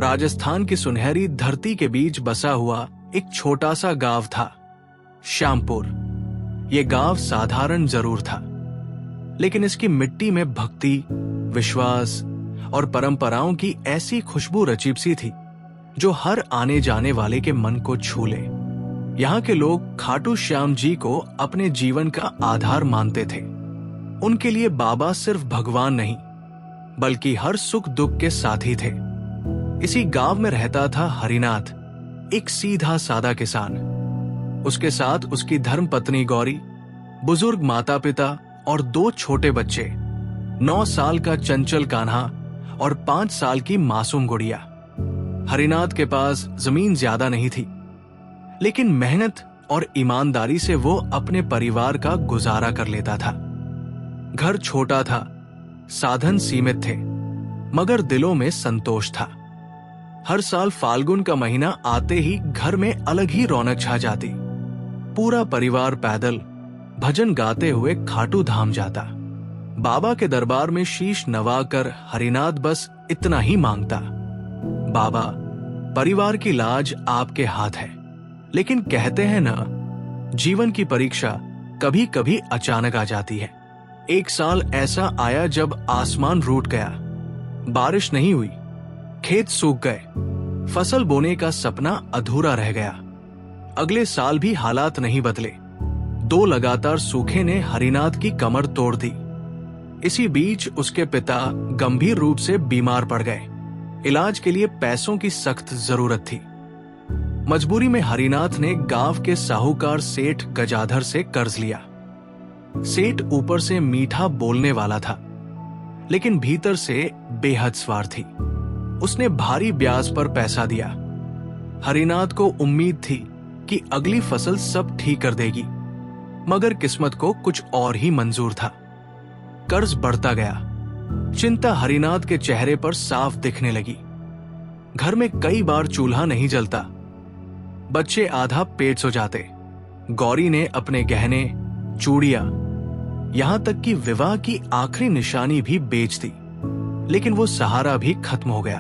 राजस्थान की सुनहरी धरती के बीच बसा हुआ एक छोटा सा गांव था, श्यामपुर। ये गांव साधारण जरूर था, लेकिन इसकी मिट्टी में भक्ति, विश्वास और परंपराओं की ऐसी खुशबू रचीब सी थी जो हर आने जाने वाले के मन को छू ले। यहाँ के लोग खाटू श्याम जी को अपने जीवन का आधार मानते थे। उनके लिए बाबा सिर्फ भगवान नहीं, बल्कि हर सुख दुख के साथी थे। इसी गांव में रहता था हरिनाथ, एक सीधा सादा किसान। उसके साथ उसकी धर्मपत्नी गौरी, बुजुर्ग माता पिता और 2 छोटे बच्चे, 9 साल का चंचल कान्हा और 5 साल की मासूम गुड़िया। हरिनाथ के पास जमीन ज्यादा नहीं थी, लेकिन मेहनत और ईमानदारी से वो अपने परिवार का गुजारा कर लेता था। घर छोटा था, साधन सीमित थे, मगर दिलों में संतोष था। हर साल फाल्गुन का महीना आते ही घर में अलग ही रौनक छा जाती। पूरा परिवार पैदल भजन गाते हुए खाटू धाम जाता। बाबा के दरबार में शीश नवाकर हरिनाथ बस इतना ही मांगता, बाबा, परिवार की लाज आपके हाथ है। लेकिन कहते हैं ना, जीवन की परीक्षा कभी कभी अचानक आ जाती है। एक साल ऐसा आया जब आसमान रूठ गया, बारिश नहीं हुई, खेत सूख गए, फसल बोने का सपना अधूरा रह गया। अगले साल भी हालात नहीं बदले। 2 लगातार सूखे ने हरिनाथ की कमर तोड़ दी। इसी बीच उसके पिता गंभीर रूप से बीमार पड़ गए। इलाज के लिए पैसों की सख्त जरूरत थी। मजबूरी में हरिनाथ ने गांव के साहूकार सेठ गजाधर से कर्ज लिया। सेठ ऊपर से मीठा बोलने वाला था, लेकिन भीतर से बेहद स्वार्थी। उसने भारी ब्याज पर पैसा दिया। हरिनाथ को उम्मीद थी कि अगली फसल सब ठीक कर देगी, मगर किस्मत को कुछ और ही मंजूर था। कर्ज बढ़ता गया। चिंता हरिनाथ के चेहरे पर साफ दिखने लगी। घर में कई बार चूल्हा नहीं जलता, बच्चे आधा पेट सो जाते। गौरी ने अपने गहने, चूड़ियां, यहां तक कि विवाह की आखिरी निशानी भी बेच दी, लेकिन वो सहारा भी खत्म हो गया।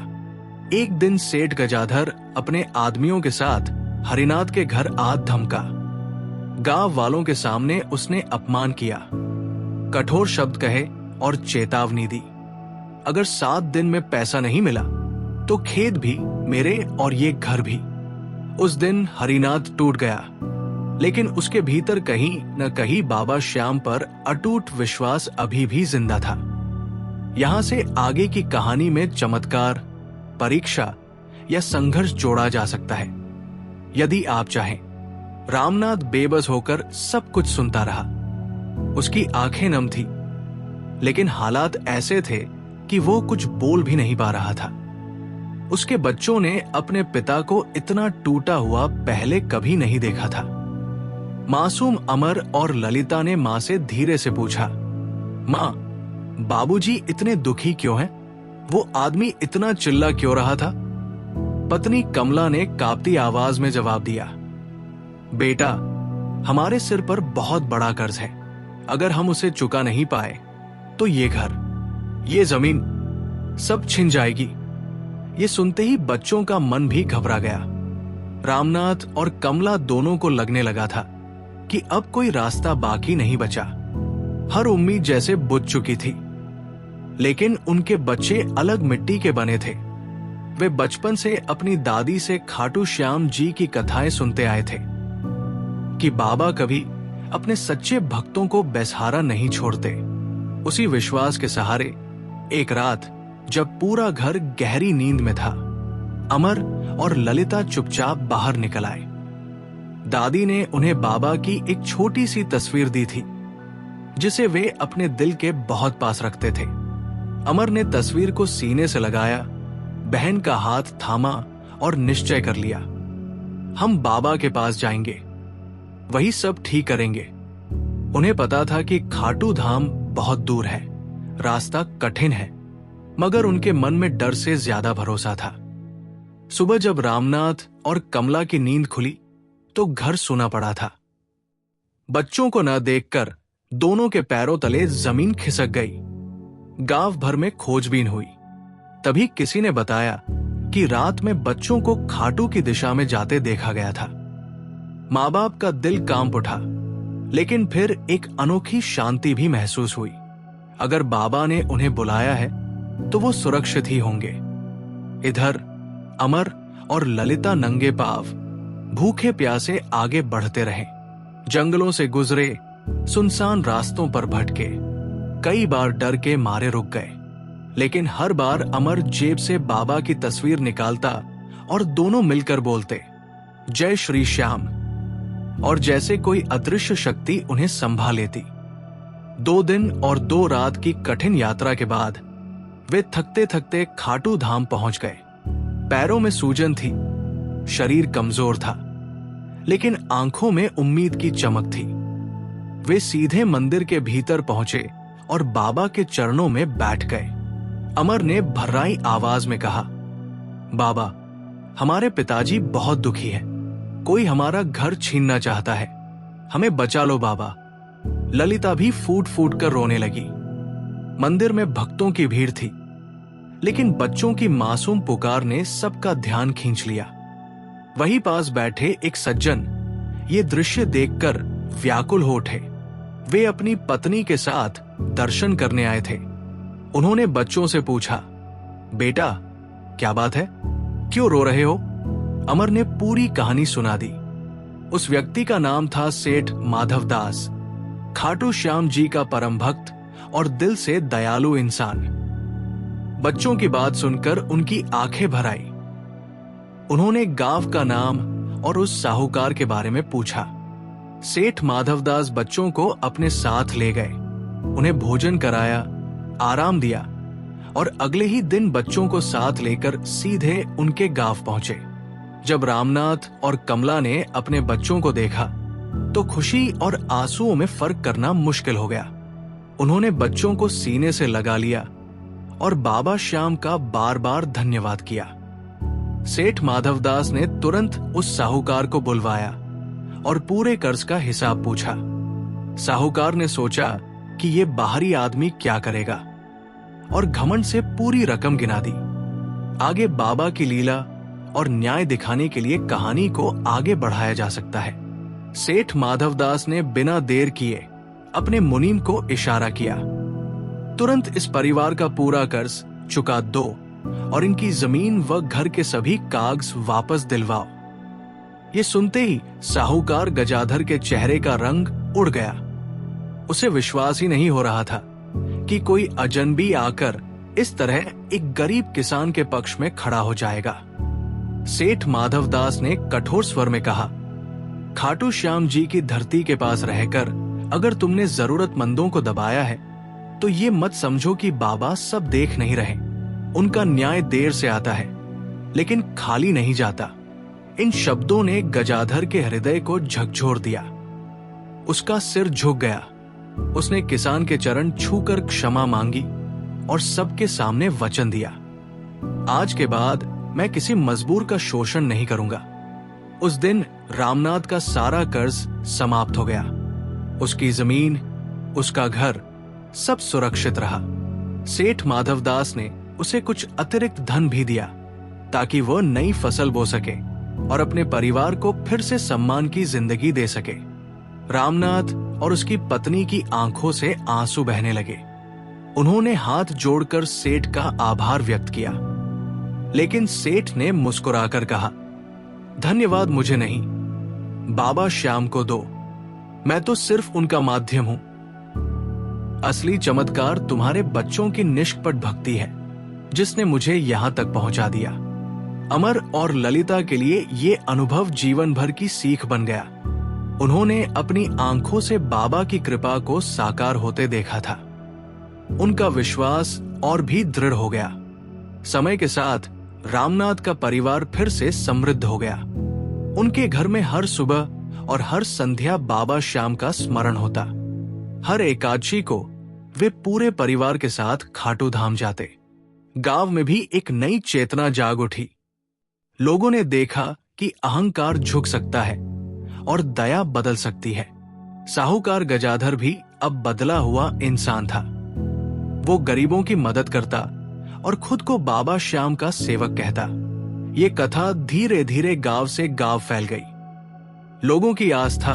एक दिन सेठ गजाधर अपने आदमियों के साथ हरिनाथ के घर आ धमका। गांव वालों के सामने उसने अपमान किया, कठोर शब्द कहे और चेतावनी दी, अगर 7 दिन में पैसा नहीं मिला तो खेत भी मेरे और ये घर भी। उस दिन हरिनाथ टूट गया, लेकिन उसके भीतर कहीं न कहीं बाबा श्याम पर अटूट विश्वास अभी भी जिंदा था। यहां से आगे की कहानी में चमत्कार, परीक्षा या संघर्ष जोड़ा जा सकता है, यदि आप चाहें। रामनाथ बेबस होकर सब कुछ सुनता रहा। उसकी आंखें नम थी, लेकिन हालात ऐसे थे कि वो कुछ बोल भी नहीं पा रहा था। उसके बच्चों ने अपने पिता को इतना टूटा हुआ पहले कभी नहीं देखा था। मासूम अमर और ललिता ने मां से धीरे से पूछा, मां, बाबूजी इतने दुखी क्यों हैं? वो आदमी इतना चिल्ला क्यों रहा था? पत्नी कमला ने कांपती आवाज में जवाब दिया, बेटा, हमारे सिर पर बहुत बड़ा कर्ज है। अगर हम उसे चुका नहीं पाए तो ये घर, ये जमीन सब छिन जाएगी। ये सुनते ही बच्चों का मन भी घबरा गया। रामनाथ और कमला दोनों को लगने लगा था कि अब कोई रास्ता बाकी नहीं बचा। हर उम्मीद जैसे बुझ चुकी थी। लेकिन उनके बच्चे अलग मिट्टी के बने थे। वे बचपन से अपनी दादी से खाटू श्याम जी की कथाएं सुनते आए थे कि बाबा कभी अपने सच्चे भक्तों को बेसहारा नहीं छोड़ते। उसी विश्वास के सहारे एक रात जब पूरा घर गहरी नींद में था, अमर और ललिता चुपचाप बाहर निकल आए। दादी ने उन्हें बाबा की एक छोटी सी तस्वीर दी थी, जिसे वे अपने दिल के बहुत पास रखते थे। अमर ने तस्वीर को सीने से लगाया, बहन का हाथ थामा और निश्चय कर लिया, हम बाबा के पास जाएंगे, वही सब ठीक करेंगे। उन्हें पता था कि खाटू धाम बहुत दूर है, रास्ता कठिन है, मगर उनके मन में डर से ज्यादा भरोसा था। सुबह जब रामनाथ और कमला की नींद खुली तो घर सूना पड़ा था। बच्चों को न देखकर दोनों के पैरों तले जमीन खिसक गई। गांव भर में खोजबीन हुई। तभी किसी ने बताया कि रात में बच्चों को खाटू की दिशा में जाते देखा गया था। माँ बाप का दिल कांप उठा, लेकिन फिर एक अनोखी शांति भी महसूस हुई। अगर बाबा ने उन्हें बुलाया है तो वो सुरक्षित ही होंगे। इधर अमर और ललिता नंगे पांव भूखे प्यासे आगे बढ़ते रहे। जंगलों से गुजरे, सुनसान रास्तों पर भटके, कई बार डर के मारे रुक गए, लेकिन हर बार अमर जेब से बाबा की तस्वीर निकालता और दोनों मिलकर बोलते, जय श्री श्याम, और जैसे कोई अदृश्य शक्ति उन्हें संभाल लेती। 2 दिन और 2 रात की कठिन यात्रा के बाद वे थकते थकते खाटू धाम पहुंच गए। पैरों में सूजन थी, शरीर कमजोर था, लेकिन आंखों में उम्मीद की चमक थी। वे सीधे मंदिर के भीतर पहुंचे और बाबा के चरणों में बैठ गए। अमर ने भर्राई आवाज में कहा, बाबा, हमारे पिताजी बहुत दुखी हैं। कोई हमारा घर छीनना चाहता है, हमें बचा लो बाबा। ललिता भी फूट फूट कर रोने लगी। मंदिर में भक्तों की भीड़ थी, लेकिन बच्चों की मासूम पुकार ने सबका ध्यान खींच लिया। वहीं पास बैठे एक सज्जन ये दृश्य देखकर व्याकुल हो उठे। वे अपनी पत्नी के साथ दर्शन करने आए थे। उन्होंने बच्चों से पूछा, बेटा, क्या बात है, क्यों रो रहे हो? अमर ने पूरी कहानी सुना दी। उस व्यक्ति का नाम था सेठ माधवदास, खाटू श्याम जी का परम भक्त और दिल से दयालु इंसान। बच्चों की बात सुनकर उनकी आंखें भर आई। उन्होंने गांव का नाम और उस साहूकार के बारे में पूछा। सेठ माधवदास बच्चों को अपने साथ ले गए, उन्हें भोजन कराया, आराम दिया और अगले ही दिन बच्चों को साथ लेकर सीधे उनके गांव पहुंचे। जब रामनाथ और कमला ने अपने बच्चों को देखा तो खुशी और आंसुओं में फर्क करना मुश्किल हो गया। उन्होंने बच्चों को सीने से लगा लिया और बाबा श्याम का बार बार धन्यवाद किया। सेठ माधवदास ने तुरंत उस साहूकार को बुलवाया और पूरे कर्ज का हिसाब पूछा। साहूकार ने सोचा कि ये बाहरी आदमी क्या करेगा और घमंड से पूरी रकम गिना दी। आगे बाबा की लीला और न्याय दिखाने के लिए कहानी को आगे बढ़ाया जा सकता है। सेठ माधवदास ने बिना देर किए अपने मुनीम को इशारा किया, तुरंत इस परिवार का पूरा कर्ज चुका दो और इनकी जमीन व घर के सभी कागज वापस दिलवाओ। ये सुनते ही साहूकार गजाधर के चेहरे का रंग उड़ गया। उसे विश्वास ही नहीं हो रहा था कि कोई अजनबी आकर इस तरह एक गरीब किसान के पक्ष में खड़ा हो जाएगा। सेठ माधवदास ने कठोर स्वर में कहा, खाटू श्याम जी की धरती के पास रहकर अगर तुमने जरूरतमंदों को दबाया है तो ये मत समझो कि बाबा सब देख नहीं रहे। उनका न्याय देर से आता है लेकिन खाली नहीं जाता। इन शब्दों ने गजाधर के हृदय को झकझोर दिया। उसका सिर झुक गया। उसने किसान के चरण छूकर क्षमा मांगी और सबके सामने वचन दिया, आज के बाद मैं किसी मजबूर का शोषण नहीं करूंगा। उस दिन रामनाथ का सारा कर्ज समाप्त हो गया। उसकी जमीन, उसका घर, सब सुरक्षित रहा। सेठ माधवदास ने उसे कुछ अतिरिक्त धन भी दिया ताकि वह नई फसल बो सके और अपने परिवार को फिर से सम्मान की जिंदगी दे सके। रामनाथ और उसकी पत्नी की आंखों से आंसू बहने लगे। उन्होंने हाथ जोड़कर सेठ का आभार व्यक्त किया, लेकिन सेठ ने मुस्कुराकर कहा, धन्यवाद मुझे नहीं, बाबा श्याम को दो। मैं तो सिर्फ उनका माध्यम हूं। असली चमत्कार तुम्हारे बच्चों की निष्कपट भक्ति है जिसने मुझे यहां तक पहुंचा दिया। अमर और ललिता के लिए ये अनुभव जीवन भर की सीख बन गया। उन्होंने अपनी आंखों से बाबा की कृपा को साकार होते देखा था। उनका विश्वास और भी दृढ़ हो गया। समय के साथ रामनाथ का परिवार फिर से समृद्ध हो गया। उनके घर में हर सुबह और हर संध्या बाबा श्याम का स्मरण होता। हर एकादशी को वे पूरे परिवार के साथ खाटू धाम जाते। गांव में भी एक नई चेतना जाग उठी। लोगों ने देखा कि अहंकार झुक सकता है और दया बदल सकती है। साहूकार गजाधर भी अब बदला हुआ इंसान था। वो गरीबों की मदद करता और खुद को बाबा श्याम का सेवक कहता। ये कथा धीरे धीरे गांव से गांव फैल गई। लोगों की आस्था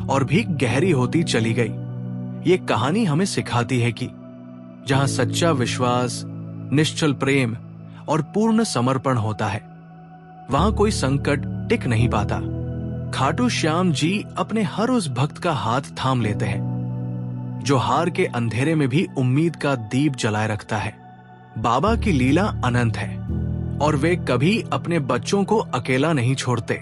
और भी गहरी होती चली गई। ये कहानी हमें सिखाती है कि जहां सच्चा विश्वास, निश्चल प्रेम और पूर्ण समर्पण होता है, वहां कोई संकट टिक नहीं पाता। खाटू श्याम जी अपने हर उस भक्त का हाथ थाम लेते हैं जो हार के अंधेरे में भी उम्मीद का दीप जलाए रखता है। बाबा की लीला अनंत है और वे कभी अपने बच्चों को अकेला नहीं छोड़ते।